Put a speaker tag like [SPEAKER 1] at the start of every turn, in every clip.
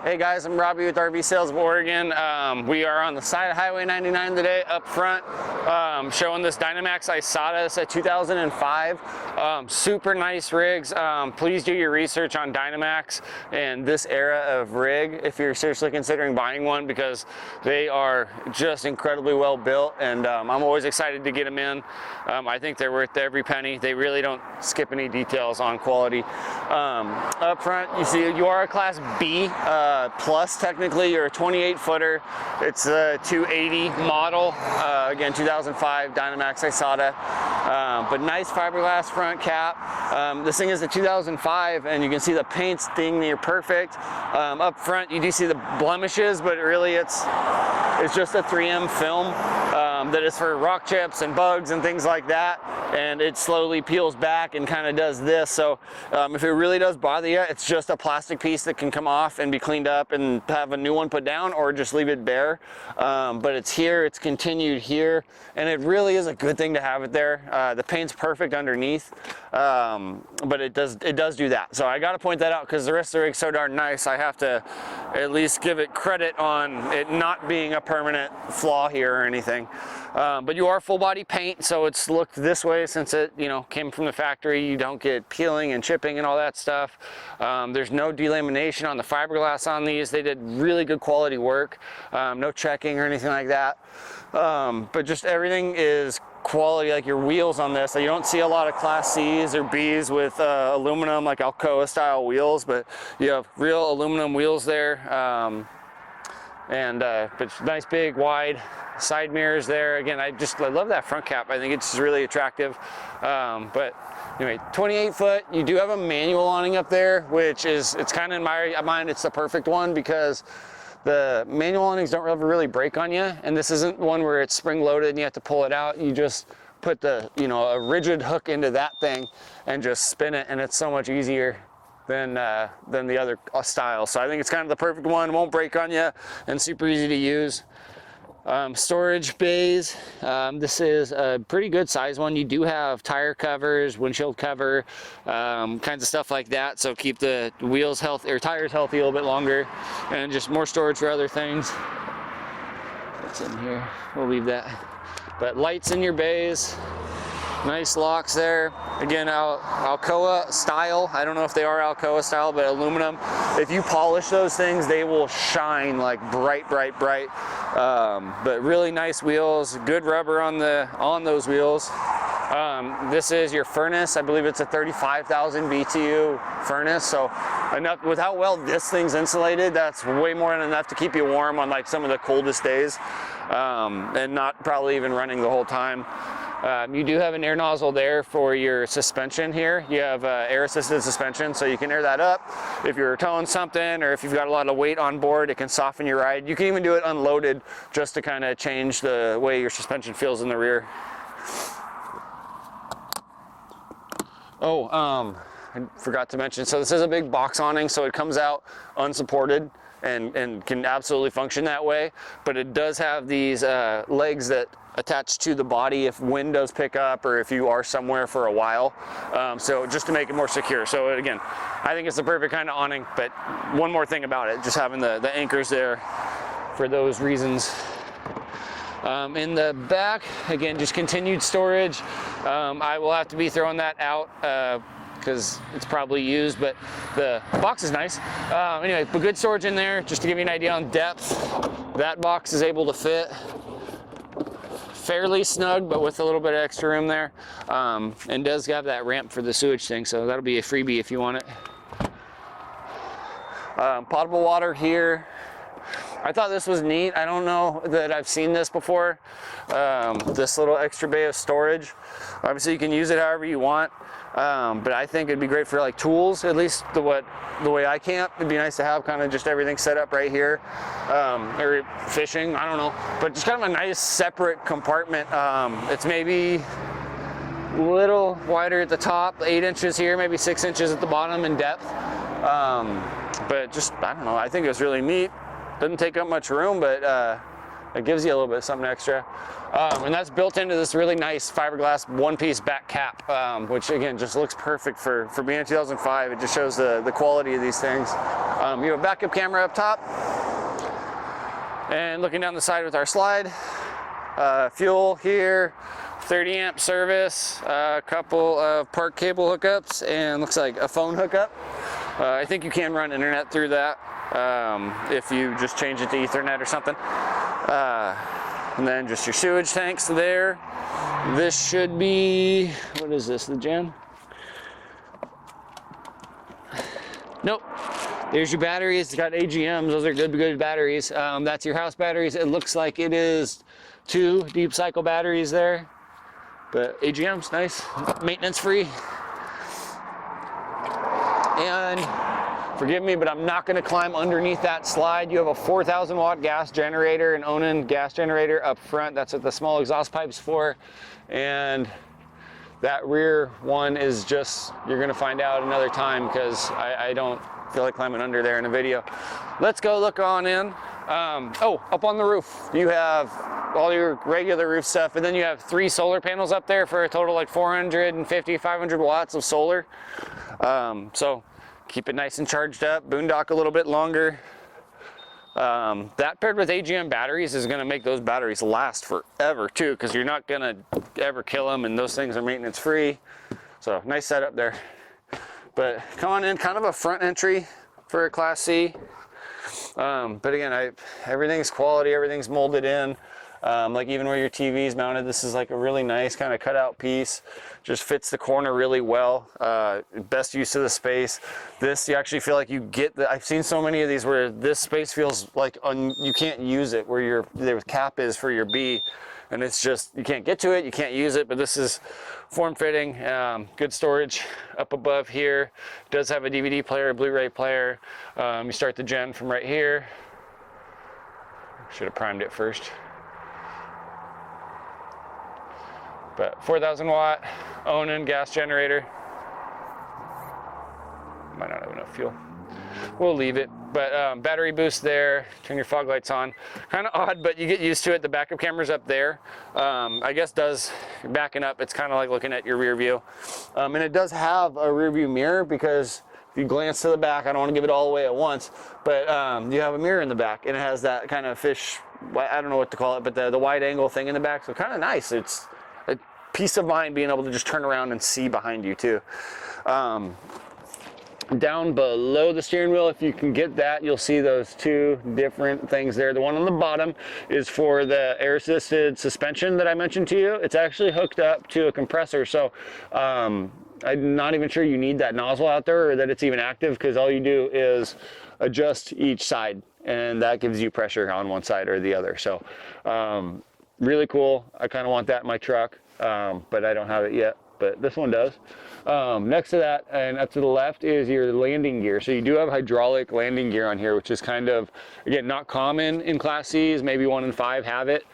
[SPEAKER 1] Hey guys, I'm Robbie with RV Sales of Oregon. We are on the side of Highway 99 today, up front, showing this Dynamax Isata. It's a 2005. Super nice rigs. Please do your research on Dynamax and this era of rig if you're seriously considering buying one, because they are just incredibly well built, and I'm always excited to get them in. I think they're worth every penny. They really don't skip any details on quality. Up front, you see you are a Class B plus. Technically, you're a 28 footer. It's a 280 model. Again, 2005 Dynamax Isata. But nice fiberglass front cap. This thing is a 2005, and you can see the paint's dang near perfect. Up front, you do see the blemishes, but really it's just a 3M film that is for rock chips and bugs and things like that, and it slowly peels back and kind of does this. So if it really does bother you, it's just a plastic piece that can come off and be cleaned up and have a new one put down, or just leave it bare. But it's here, it's continued here, and it really is a good thing to have it there. The paint's perfect underneath, but it does do that. So I got to point that out because the rest of the rig's so darn nice. I have to at least give it credit on it not being a permanent flaw here or anything. But you are full body paint, so it's looked this way since it, came from the factory. You don't get peeling and chipping and all that stuff. There's no delamination on the fiberglass on these. They did really good quality work. No checking or anything like that. But just everything is quality. Like your wheels on this, you don't see a lot of Class C's or B's with aluminum, like Alcoa style wheels, but you have real aluminum wheels there. But nice big wide side mirrors there. Again, I love that front cap. I think it's really attractive. But anyway, 28 foot. You do have a manual awning up there, which it's kind of in my mind, it's the perfect one, because the manual awnings don't ever really break on you, and this isn't one where it's spring loaded and you have to pull it out. You just put a rigid hook into that thing and just spin it, and it's so much easier than the other style. So I think it's kind of the perfect one. Won't break on you and super easy to use. Storage bays. This is a pretty good size one. You do have tire covers, windshield cover, kinds of stuff like that. So keep the wheels healthy, or tires healthy, a little bit longer, and just more storage for other things. What's in here? We'll leave that. But lights in your bays. Nice locks there. Again, Alcoa style. I don't know if they are Alcoa style, but aluminum. If you polish those things, they will shine like bright, bright, bright. But really nice wheels. Good rubber on those wheels. This is your furnace. I believe it's a 35,000 BTU furnace. So enough, with how well this thing's insulated, that's way more than enough to keep you warm on like some of the coldest days, and not probably even running the whole time. You do have an air nozzle there for your suspension here. You have air-assisted suspension, so you can air that up. If you're towing something, or if you've got a lot of weight on board, it can soften your ride. You can even do it unloaded, just to kind of change the way your suspension feels in the rear. Oh, I forgot to mention, so this is a big box awning, so it comes out unsupported and can absolutely function that way. But it does have these legs that attach to the body if wind does pick up, or if you are somewhere for a while. So just to make it more secure. So again, I think it's the perfect kind of awning, but one more thing about it, just having the anchors there for those reasons. In the back, again, just continued storage. I will have to be throwing that out because it's probably used, but the box is nice. Anyway, but good storage in there. Just to give you an idea on depth, that box is able to fit fairly snug, but with a little bit of extra room there, and does have that ramp for the sewage thing, so that'll be a freebie if you want it. Potable water here. I thought this was neat. I don't know that I've seen this before. This little extra bay of storage. Obviously you can use it however you want, but I think it'd be great for like tools, at least the way I camp. It'd be nice to have kind of just everything set up right here, or fishing, I don't know, but just kind of a nice separate compartment. It's maybe a little wider at the top, 8 inches here, maybe 6 inches at the bottom in depth. But just, I don't know, I think it was really neat. Doesn't take up much room, but it gives you a little bit of something extra. And that's built into this really nice fiberglass one-piece back cap, which again just looks perfect for being a 2005. It just shows the quality of these things. You have a backup camera up top, and looking down the side with our slide, fuel here, 30 amp service, a couple of park cable hookups, and looks like a phone hookup. I think you can run internet through that if you just change it to Ethernet or something. And then just your sewage tanks there. This should be, what is this, the gen? Nope. There's your batteries. It's got AGMs. Those are good batteries. That's your house batteries. It looks like it is 2 deep cycle batteries there. But AGM's nice, maintenance free. And forgive me, but I'm not going to climb underneath that slide. You have a 4,000 watt gas generator, an Onan gas generator up front. That's what the small exhaust pipe's for. And that rear one is just, you're going to find out another time, because I don't feel like climbing under there in a video. Let's go look on in. Oh, up on the roof, you have all your regular roof stuff, and then you have 3 solar panels up there for a total like 450, 500 watts of solar. So keep it nice and charged up, boondock a little bit longer. That paired with AGM batteries is going to make those batteries last forever too, because you're not going to ever kill them, and those things are maintenance free. So nice setup there. But come on in, kind of a front entry for a Class C. But again, everything's quality, everything's molded in. Like even where your TV is mounted, this is like a really nice kind of cutout piece. Just fits the corner really well. Best use of the space. This, you actually feel like you get I've seen so many of these where this space feels like you can't use it, where the cap is for your B, and it's just, you can't get to it, you can't use it. But this is form-fitting, good storage up above here. It does have a DVD player, a Blu-ray player. You start the gen from right here. Should have primed it first. But 4,000 watt Onan gas generator. Might not have enough fuel. We'll leave it. But battery boost there. Turn your fog lights on. Kind of odd, but you get used to it. The backup camera's up there. I guess you're backing up, it's kind of like looking at your rear view. And it does have a rear view mirror, because if you glance to the back, I don't want to give it all away at once, but you have a mirror in the back, and it has that kind of fish, I don't know what to call it, but the wide angle thing in the back. So kind of nice. It's a peace of mind being able to just turn around and see behind you too. Down below the steering wheel, if you can get that, you'll see those 2 different things there. The one on the bottom is for the air assisted suspension that I mentioned to you. It's actually hooked up to a compressor, so I'm not even sure you need that nozzle out there, or that it's even active, because all you do is adjust each side, and that gives you pressure on one side or the other. So really cool. I kind of want that in my truck, but I don't have it yet, but this one does. Next to that, and up to the left, is your landing gear. So you do have hydraulic landing gear on here, which is kind of, again, not common in Class C's. Maybe 1 in 5 have it,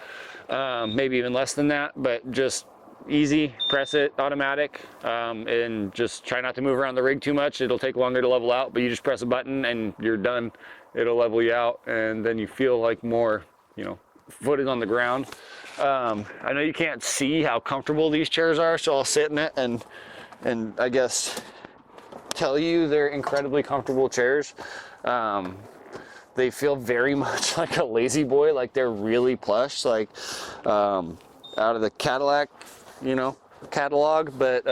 [SPEAKER 1] maybe even less than that, but just easy, press it, automatic, and just try not to move around the rig too much. It'll take longer to level out, but you just press a button and you're done. It'll level you out, and then you feel like more, foot is on the ground. I know you can't see how comfortable these chairs are, so I'll sit in it and I guess tell you they're incredibly comfortable chairs. They feel very much like a Lazy Boy, like they're really plush, like out of the Cadillac, catalog. But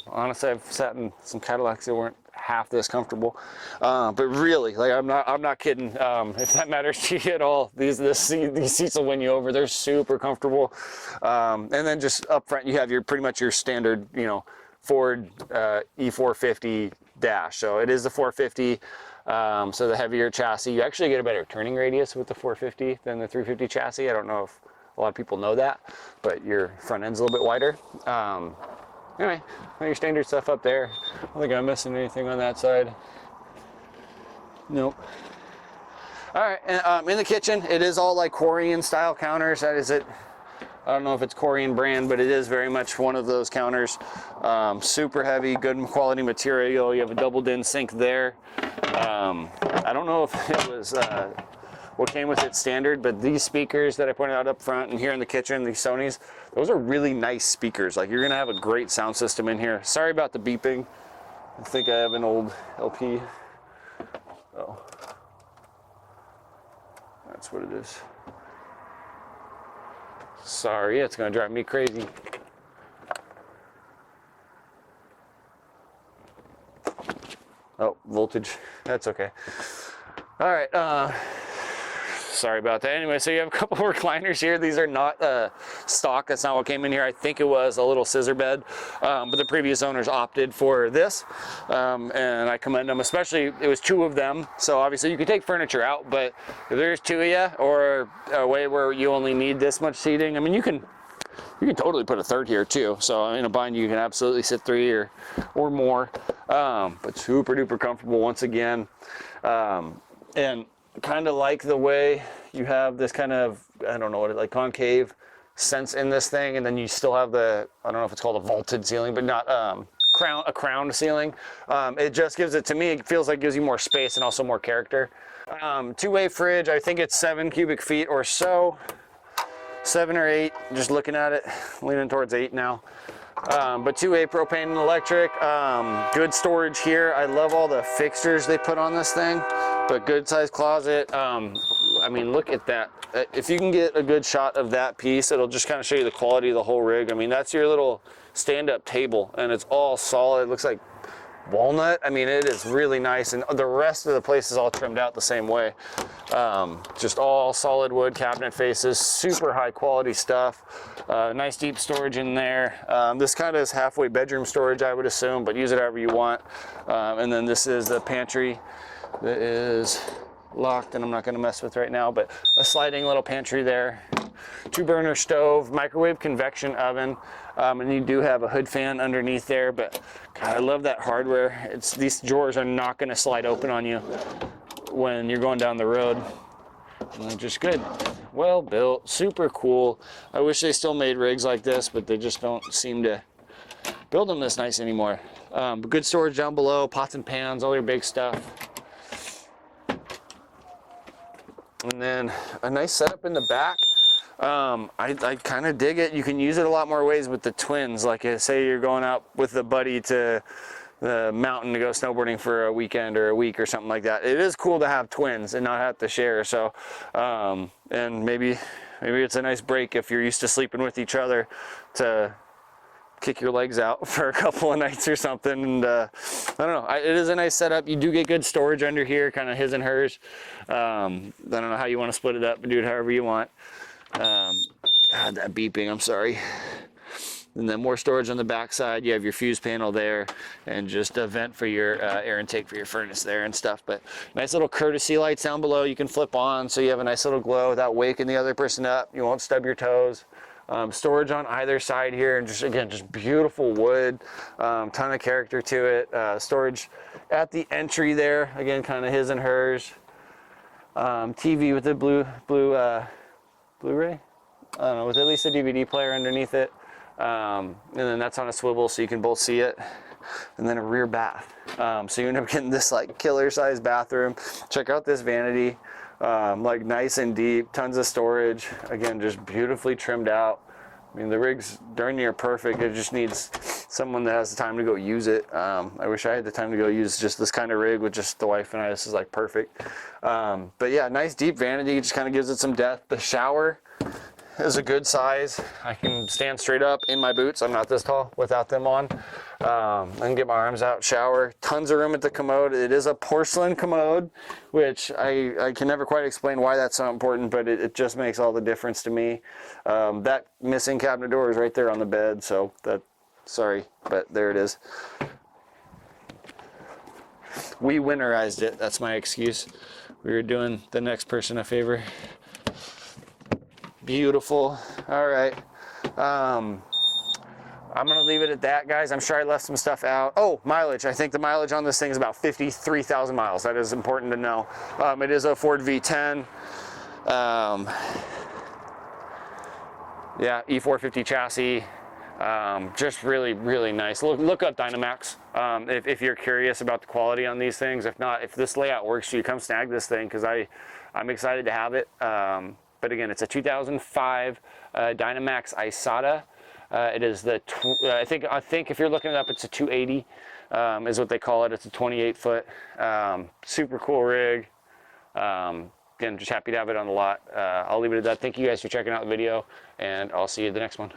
[SPEAKER 1] honestly, I've sat in some Cadillacs that weren't half this comfortable. But really, like I'm not kidding. If that matters to you at all, these seats will win you over. They're super comfortable. And then just up front, you have pretty much your standard, Ford E450 dash. So it is the 450. So the heavier chassis, you actually get a better turning radius with the 450 than the 350 chassis. I don't know if a lot of people know that, but your front end's a little bit wider. Anyway, your standard stuff up there. I don't think I'm missing anything on that side. Nope. All right, and in the kitchen, it is all like Corian style counters. That is it. I don't know if it's Corian brand, but it is very much one of those counters. Super heavy, good quality material. You have a double din sink there. I don't know if it was what came with it standard, but these speakers that I pointed out up front and here in the kitchen, these Sonys, those are really nice speakers. Like, you're gonna have a great sound system in here. Sorry about the beeping. I think I have an old LP. Oh, that's what it is. Sorry, it's gonna drive me crazy. Oh, voltage, that's okay. All right, sorry about that. Anyway, so you have a couple of recliners here. These are not stock, that's not what came in here. I think it was a little scissor bed, but the previous owners opted for this, and I commend them, especially, it was 2 of them, so obviously you can take furniture out, but if there's 2 of you, or a way where you only need this much seating, I mean, you can totally put a 3rd here too. So in a bind, you can absolutely sit 3 or more, but super duper comfortable once again. And kind of like the way you have this kind of, I don't know what it, like concave sense in this thing. And then you still have the, I don't know if it's called a vaulted ceiling, but not a crowned ceiling. It just gives it, to me, it feels like it gives you more space and also more character. 2-way fridge, I think it's 7 cubic feet or so. 7 or 8, just looking at it, leaning towards 8 now. But 2-way propane and electric. Good storage here. I love all the fixtures they put on this thing, but good sized closet. I mean, look at that. If you can get a good shot of that piece, it'll just kind of show you the quality of the whole rig. I mean, that's your little stand-up table, and it's all solid. It looks like walnut. I mean, it is really nice, and the rest of the place is all trimmed out the same way. Just all solid wood cabinet faces, super high quality stuff. Nice deep storage in there. This kind of is halfway bedroom storage, I would assume, but use it however you want. And then this is the pantry that is locked and I'm not going to mess with right now, but a sliding little pantry there. 2-burner stove, microwave convection oven, and you do have a hood fan underneath there, but God, I love that hardware. These drawers are not going to slide open on you when you're going down the road. And they're just good. Well built, super cool. I wish they still made rigs like this, but they just don't seem to build them this nice anymore. But good storage down below, pots and pans, all your big stuff. And then a nice setup in the back. I kind of dig it. You can use it a lot more ways with the twins. Like, say you're going out with a buddy to the mountain to go snowboarding for a weekend or a week or something like that. It is cool to have twins and not have to share. So, and maybe it's a nice break if you're used to sleeping with each other to kick your legs out for a couple of nights or something. And I don't know, it is a nice setup. You do get good storage under here, kind of his and hers. I don't know how you want to split it up, but do it however you want. God, that beeping, I'm sorry. And then more storage on the back side. You have your fuse panel there and just a vent for your air intake for your furnace there and stuff. But nice little courtesy lights down below you can flip on, so you have a nice little glow without waking the other person up. You won't stub your toes. Storage on either side here, and just, again, just beautiful wood, ton of character to it. Storage at the entry there, again, kind of his and hers. TV with the Blu-ray, I don't know, with at least a DVD player underneath it. And then that's on a swivel so you can both see it. And then a rear bath. So you end up getting this like killer size bathroom. Check out this vanity. Like nice and deep, tons of storage. Again, just beautifully trimmed out. I mean, the rig's darn near perfect. It just needs someone that has the time to go use it. I wish I had the time to go use just this kind of rig with just the wife and I. This is like perfect. But yeah, nice deep vanity, just kind of gives it some depth. The shower is a good size. I can stand straight up in my boots. I'm not this tall without them on. I can get my arms out, shower. Tons of room at the commode. It is a porcelain commode, which I can never quite explain why that's so important, but it just makes all the difference to me. That missing cabinet door is right there on the bed, so sorry, but there it is. We winterized it. That's my excuse. We were doing the next person a favor. Beautiful. All right. I'm going to leave it at that, guys. I'm sure I left some stuff out. Oh, mileage. I think the mileage on this thing is about 53,000 miles. That is important to know. It is a Ford V10. Yeah, E450 chassis. Just really, really nice. Look up Dynamax if you're curious about the quality on these things. If not, if this layout works for you, come snag this thing, because I I'm excited to have it. But again, it's a 2005 Dynamax Isata. It is the, I think if you're looking it up, it's a 280 is what they call it. It's a 28 foot, super cool rig. Again, just happy to have it on the lot. I'll leave it at that. Thank you guys for checking out the video, and I'll see you at the next one.